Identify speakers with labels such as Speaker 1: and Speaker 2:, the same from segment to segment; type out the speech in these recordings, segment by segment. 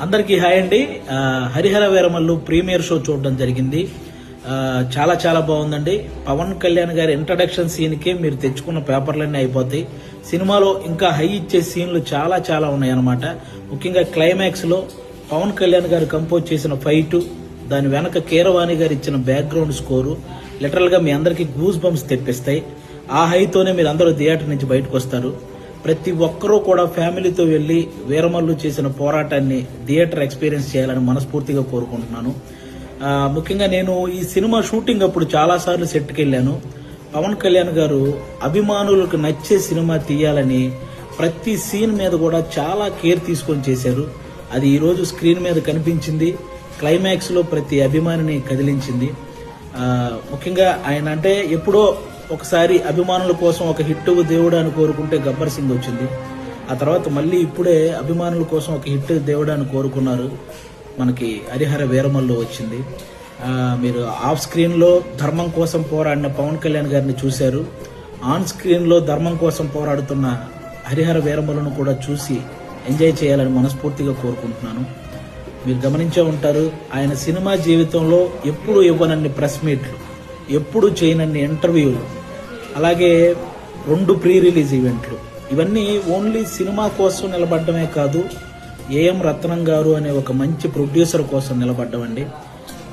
Speaker 1: అందరికీ హాయ్ అండి. Harihara Veeramallu premiere show చూడడం జరిగింది. చాలా చాలా బాగుందండి. పవన్ కళ్యాణ్ గారి ఇంట్రడక్షన్ సీన్కే మీరు తెచ్చుకున్న పేపర్లన్నీ అయిపోతాయి. సినిమాలో ఇంకా హై ఇచ్చే సీన్లు చాలా చాలా ఉన్నాయన్నమాట. ముఖ్యంగా క్లైమాక్స్ లో పవన్ కళ్యాణ్ గారు కంపోజ్ చేసిన ఫైట్, దాని వెనక కీరవాణి గారు ఇచ్చిన బ్యాక్గ్రౌండ్ స్కోరు లిటరల్ గా మీ అందరికి గూస్ బంప్స్ తెప్పిస్తాయి. ఆ హైతోనే మీరు అందరూ థియేటర్ నుంచి బయటకు వస్తారు. ప్రతి ఒక్కరూ కూడా ఫ్యామిలీతో వెళ్లి వీరమల్లు చేసిన పోరాటాన్ని థియేటర్ ఎక్స్పీరియన్స్ చేయాలని మనస్ఫూర్తిగా కోరుకుంటున్నాను. ముఖ్యంగా నేను ఈ సినిమా షూటింగ్ అప్పుడు చాలా సార్లు సెట్కి వెళ్ళాను. పవన్ కళ్యాణ్ గారు అభిమానులకు నచ్చే సినిమా తీయాలని ప్రతి సీన్ మీద కూడా చాలా కేర్ తీసుకొని చేశారు. అది ఈరోజు స్క్రీన్ మీద కనిపించింది. క్లైమాక్స్ లో ప్రతి అభిమానిని కదిలించింది. ముఖ్యంగా ఆయన అంటే ఎప్పుడో ఒకసారి అభిమానుల కోసం ఒక హిట్ దేవుడు అని కోరుకుంటే గబ్బర్ సింగ్ వచ్చింది. ఆ తర్వాత మళ్ళీ ఇప్పుడే అభిమానుల కోసం ఒక హిట్ దేవుడు అని కోరుకున్నారు, మనకి హరిహర వీరమల్లు వచ్చింది. మీరు ఆఫ్ స్క్రీన్ లో ధర్మం కోసం పోరాడిన పవన్ కళ్యాణ్ గారిని చూశారు. ఆన్ స్క్రీన్ లో ధర్మం కోసం పోరాడుతున్న హరిహర వీరమల్లును కూడా చూసి ఎంజాయ్ చేయాలని మనస్ఫూర్తిగా కోరుకుంటున్నాను. మీరు గమనించే ఉంటారు, ఆయన సినిమా జీవితంలో ఎప్పుడు ఇవ్వనన్ని ప్రెస్ మీట్లు, ఎప్పుడు చేయనన్ని ఇంటర్వ్యూలు, అలాగే 2 ప్రీ రిలీజ్ ఈవెంట్లు, ఇవన్నీ ఓన్లీ సినిమా కోసం నిలబడ్డమే కాదు, ఏఎం రత్నం గారు అనే ఒక మంచి ప్రొడ్యూసర్ కోసం నిలబడ్డమండి.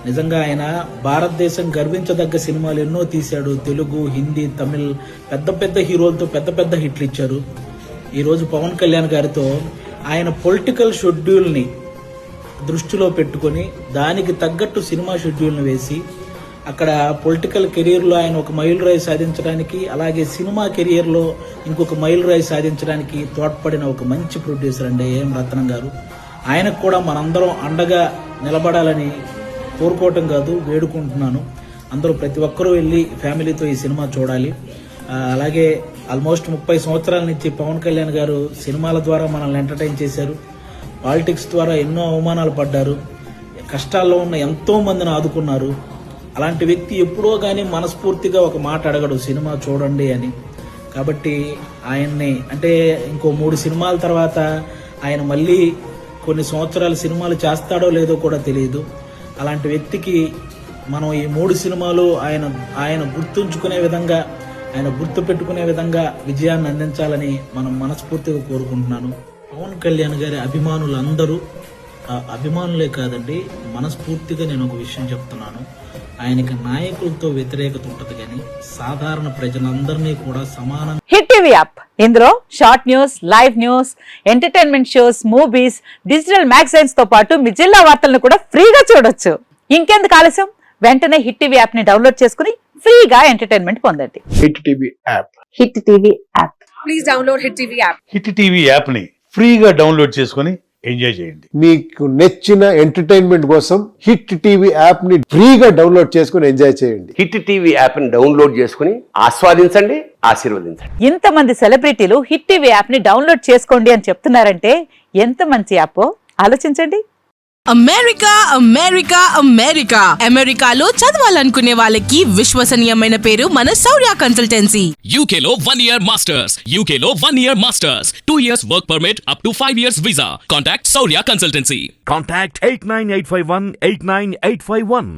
Speaker 1: నిజంగా ఆయన భారతదేశం గర్వించదగ్గ సినిమాలు ఎన్నో తీశాడు. తెలుగు, హిందీ, తమిళ్ పెద్ద పెద్ద హీరోలతో పెద్ద పెద్ద హిట్లు ఇచ్చారు. ఈరోజు పవన్ కళ్యాణ్ గారితో ఆయన పొలిటికల్ షెడ్యూల్ని దృష్టిలో పెట్టుకొని దానికి తగ్గట్టు సినిమా షెడ్యూల్ని వేసి అక్కడ పొలిటికల్ కెరీర్లో ఆయన ఒక మైల్ రాయి సాధించడానికి, అలాగే సినిమా కెరియర్లో ఇంకొక మైల్ రాయి సాధించడానికి తోడ్పడిన ఒక మంచి ప్రొడ్యూసర్ అండి ఏఎం రత్నం గారు. ఆయనకు కూడా మనందరం అండగా నిలబడాలని కోరుకోవటం కాదు, వేడుకుంటున్నాను. అందరూ ప్రతి ఒక్కరూ వెళ్ళి ఫ్యామిలీతో ఈ సినిమా చూడాలి. అలాగే ఆల్మోస్ట్ 30 సంవత్సరాల నుంచి పవన్ కళ్యాణ్ గారు సినిమాల ద్వారా మనల్ని ఎంటర్టైన్ చేశారు. పాలిటిక్స్ ద్వారా ఎన్నో అవమానాలు పడ్డారు. కష్టాల్లో ఉన్న ఎంతో మందిని ఆదుకున్నారు. అలాంటి వ్యక్తి ఎప్పుడో కానీ మనస్ఫూర్తిగా ఒక మాట అడగడు, సినిమా చూడండి అని. కాబట్టి ఆయన్ని అంటే ఇంకో 3 సినిమాల తర్వాత ఆయన మళ్ళీ కొన్ని సంవత్సరాలు సినిమాలు చేస్తాడో లేదో కూడా తెలియదు. అలాంటి వ్యక్తికి మనం ఈ 3 సినిమాలు ఆయన గుర్తుంచుకునే విధంగా, ఆయన గుర్తు పెట్టుకునే విధంగా విజయాన్ని అందించాలని మనం మనస్ఫూర్తిగా కోరుకుంటున్నాను. పవన్ కళ్యాణ్ గారి అభిమానులందరూ అభిమానులే కాదండి, మనస్ఫూర్తిగా నేను ఒక విషయం చెప్తున్నాను. ఆయనకి నాయకులతో వ్యతిరేకత ఉంటది కానీ సాధారణ ప్రజలందరినీ కూడా సమానం.
Speaker 2: హిట్ టీవీ యాప్, ఇందులో short news, live news, entertainment shows, movies, digital magazines తో పాటు మీ జిల్లా వార్తలను కూడా ఫ్రీగా చూడొచ్చు. ఇంకెందుకు ఆలస్యం, వెంటనే హిట్ టీవీ యాప్ ని డౌన్లోడ్ చేసుకుని ఫ్రీగా ఎంటర్టైన్మెంట్ పొందండి.
Speaker 3: Hit TV app.
Speaker 2: Hit TV app.
Speaker 4: Please download hit TV app.
Speaker 5: Hit TV app ని ఫ్రీగా డౌన్లోడ్ చేసుకుని ఎంజాయ్ చేయండి.
Speaker 3: మీకు నచ్చిన ఎంటర్టైన్మెంట్ కోసం హిట్ టీవీ యాప్ ని ఫ్రీగా డౌన్లోడ్ చేసుకుని ఎంజాయ్ చేయండి.
Speaker 6: హిట్ టీవీ యాప్ ని డౌన్లోడ్ చేసుకుని ఆస్వాదించండి, ఆశీర్వదించండి.
Speaker 2: ఇంతమంది సెలబ్రిటీలు హిట్ టీవీ యాప్ ని డౌన్లోడ్ చేసుకోండి అని చెప్తున్నారంటే ఎంత మంచి యాప్ ఆలోచించండి.
Speaker 4: అమెరికా అమెరికా అమెరికా అమెరికాలో చదవాలనుకునే వాళ్ళకి విశ్వసనీయమైన పేరు మన శౌర్య కన్సల్టెన్సీ.
Speaker 7: UK లో 1 year masters. UK లో 1 year masters. 2 years work permit up to 5 years visa. Contact Saurya Consultancy.
Speaker 8: Contact 89851 89851.